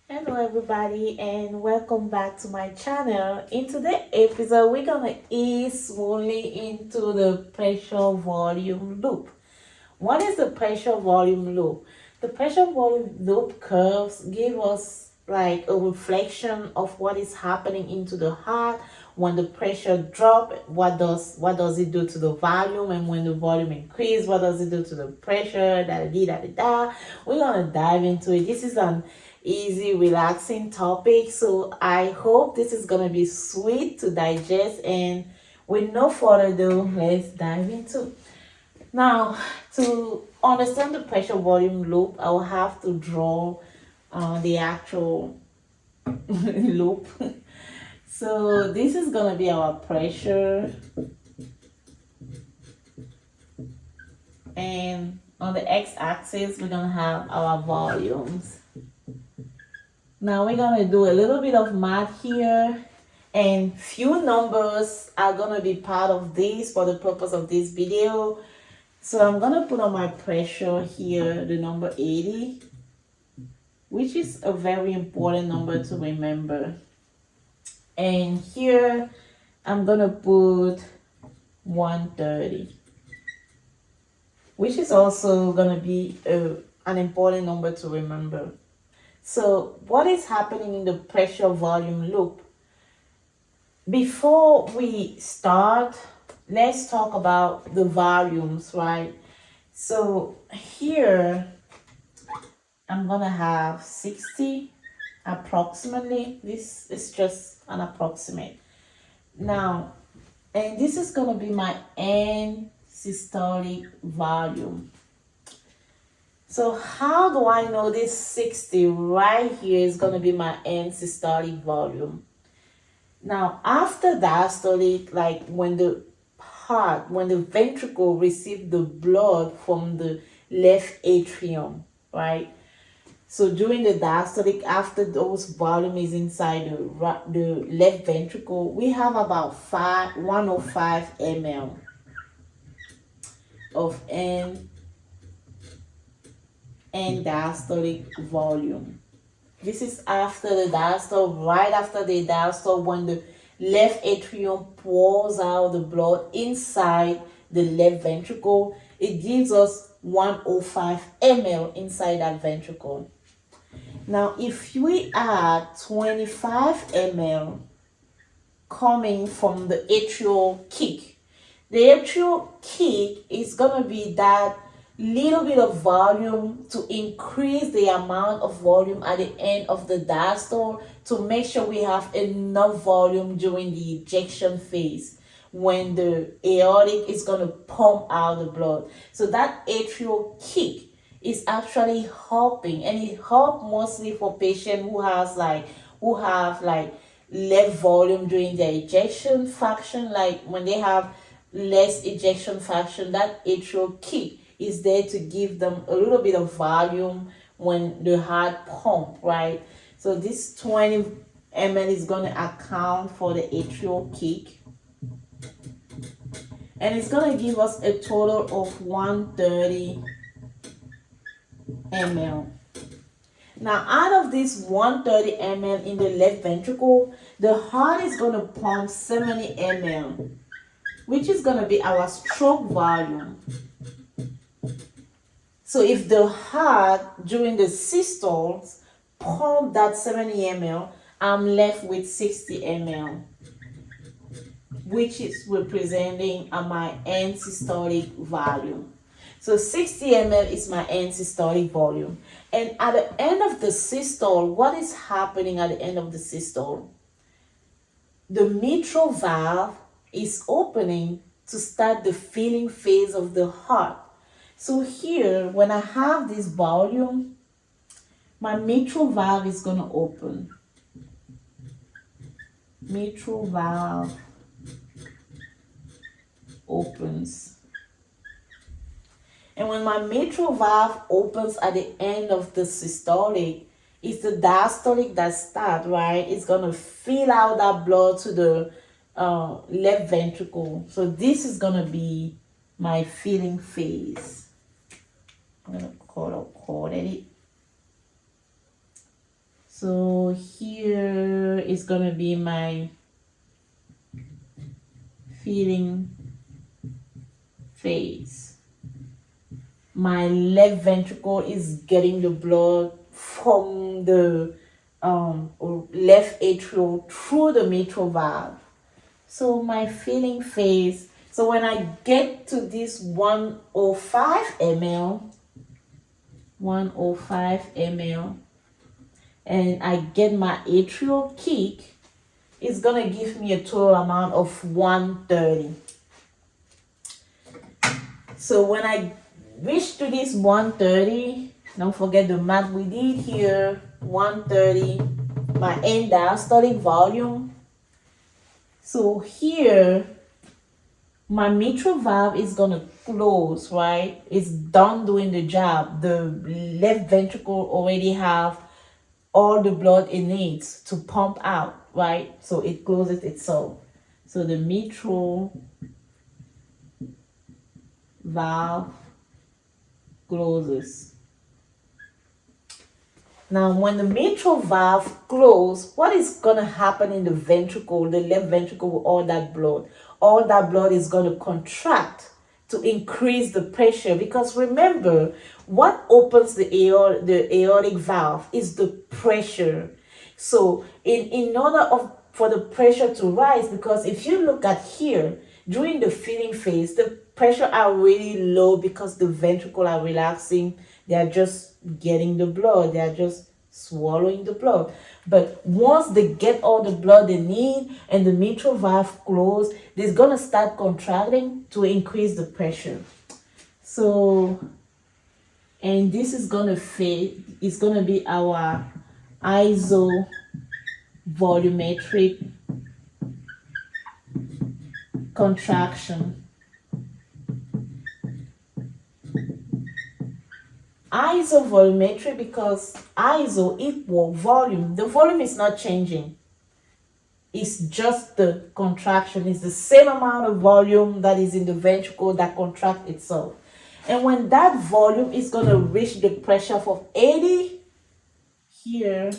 Hello everybody and welcome back to my channel. In today's episode we're gonna ease slowly into the pressure volume loop. What is the pressure volume loop? The pressure volume loop curves give us like a reflection of what is happening into the heart when the pressure drop. What does it do to the volume, and when the volume increase, what does it do to the pressure? We're gonna dive into it. This is an easy, relaxing topic, so I hope this is gonna be sweet to digest. And with no further ado, let's dive into. Now, to understand the pressure volume loop, I will have to draw the actual loop. So this is gonna be our pressure, and on the x-axis we're gonna have our volumes. Now we're gonna do a little bit of math here, and few numbers are gonna be part of this for the purpose of this video. So I'm gonna put on my pressure here the number 80, which is a very important number to remember. And here I'm gonna put 130, which is also gonna be an important number to remember. So what is happening in the pressure volume loop? Before we start, let's talk about the volumes, right? So here I'm gonna have 60 approximately. This is just an approximate. Now, and this is gonna be my end systolic volume. So how do I know this 60 right here is going to be my end systolic volume? Now, after diastolic, like when the ventricle receives the blood from the left atrium, right? So during the diastolic, after those volume is inside the left ventricle, we have about 105 ml of end diastolic volume. This is after the diastole, right after the diastole, when the left atrium pours out the blood inside the left ventricle. It gives us 105 ml inside that ventricle. Now, if we add 25 ml coming from the atrial kick, the atrial kick is going to be that little bit of volume to increase the amount of volume at the end of the diastole, to make sure we have enough volume during the ejection phase when the aortic is going to pump out the blood. So that atrial kick is actually helping, and it helps mostly for patients who have less volume during their ejection fraction. Like when they have less ejection fraction, that atrial kick is there to give them a little bit of volume when the heart pump, right? So this 20 ml is going to account for the atrial kick, and it's going to give us a total of 130 ml. Now, out of this 130 ml in the left ventricle, the heart is going to pump 70 ml, which is going to be our stroke volume. So if the heart during the systoles pump that 70 ml, I'm left with 60 ml, which is representing my end systolic volume. So 60 ml is my end systolic volume. And at the end of the systole, what is happening at the end of the systole? The mitral valve is opening to start the filling phase of the heart. So here, when I have this volume, my mitral valve is going to open. Mitral valve opens. And when my mitral valve opens at the end of the systolic, it's the diastolic that starts, right? It's going to fill out that blood to the left ventricle. So this is going to be my filling phase. I'm going to call it. So here is gonna be my feeling phase. My left ventricle is getting the blood from the left atrial through the mitral valve. So my feeling phase, so when I get to this 105 ml, and I get my atrial kick, it's gonna give me a total amount of 130. So when I reach to this 130, don't forget the math we did here, 130, my end diastolic volume. So here, my mitral valve is gonna close, right? It's done doing the job. The left ventricle already have all the blood it needs to pump out, right? So it closes itself. So the mitral valve closes. Now, when the mitral valve closes, what is going to happen in the ventricle, the left ventricle with all that blood? All that blood is going to contract to increase the pressure, because remember, what opens the aortic valve is the pressure. So in order for the pressure to rise, because if you look at here, during the feeding phase, the pressure are really low because the ventricle are relaxing. They are just getting the blood. They are just swallowing the blood. But once they get all the blood they need and the mitral valve close, they're going to start contracting to increase the pressure. So, and this is going to fade. It's going to be our isovolumetric contraction. Isovolumetric, because iso equal volume. The volume is not changing. It's just the contraction. It's the same amount of volume that is in the ventricle that contracts itself. And when that volume is going to reach the pressure of 80 here,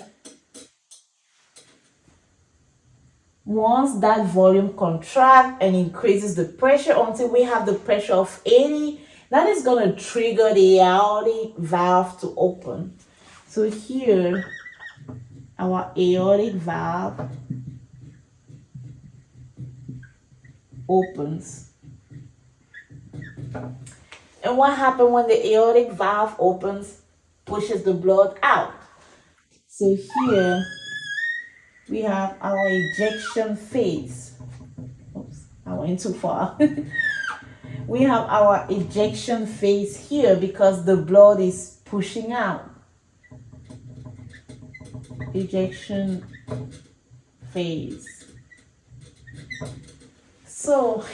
once that volume contracts and increases the pressure until we have the pressure of 80, that is going to trigger the aortic valve to open. So here, our aortic valve opens. And what happens when the aortic valve opens? Pushes the blood out. So here, we have our ejection phase. Oops, I went too far. We have our ejection phase here because the blood is pushing out. Ejection phase. So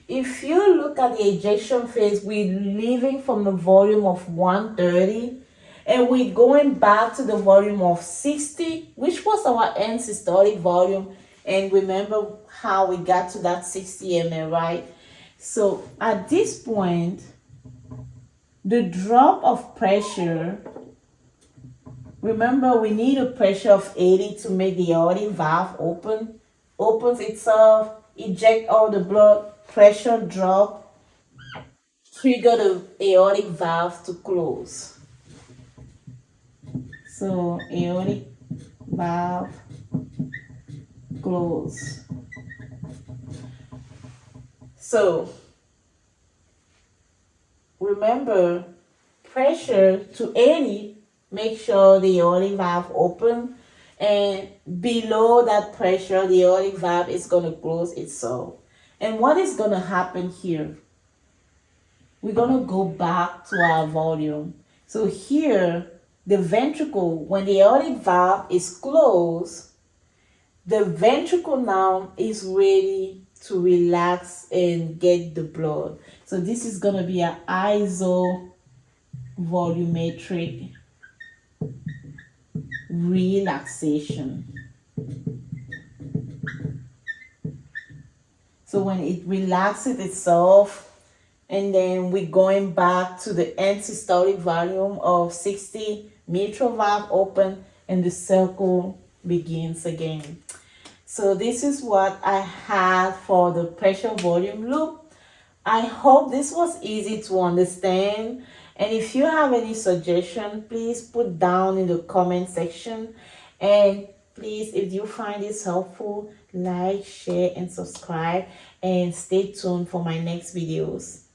if you look at the ejection phase, we're leaving from the volume of 130 and we're going back to the volume of 60, which was our end systolic volume. And remember how we got to that 60 ml, right? So at this point, the drop of pressure, remember we need a pressure of 80 to make the aortic valve opens itself, eject all the blood, pressure drop, trigger the aortic valve to close. So aortic valve close. So remember, pressure to 80, make sure the aortic valve open, and below that pressure, the aortic valve is going to close itself. And what is going to happen here? We're going to go back to our volume. So here, the ventricle, when the aortic valve is closed, the ventricle now is ready to relax and get the blood. So this is going to be an isovolumetric relaxation. So when it relaxes itself, and then we're going back to the end systolic volume of 60, mitral valve open, and the circle begins again. So this is what I had for the pressure volume loop. I hope this was easy to understand. And if you have any suggestion, please put down in the comment section. And please, if you find this helpful, like, share, and subscribe. And stay tuned for my next videos.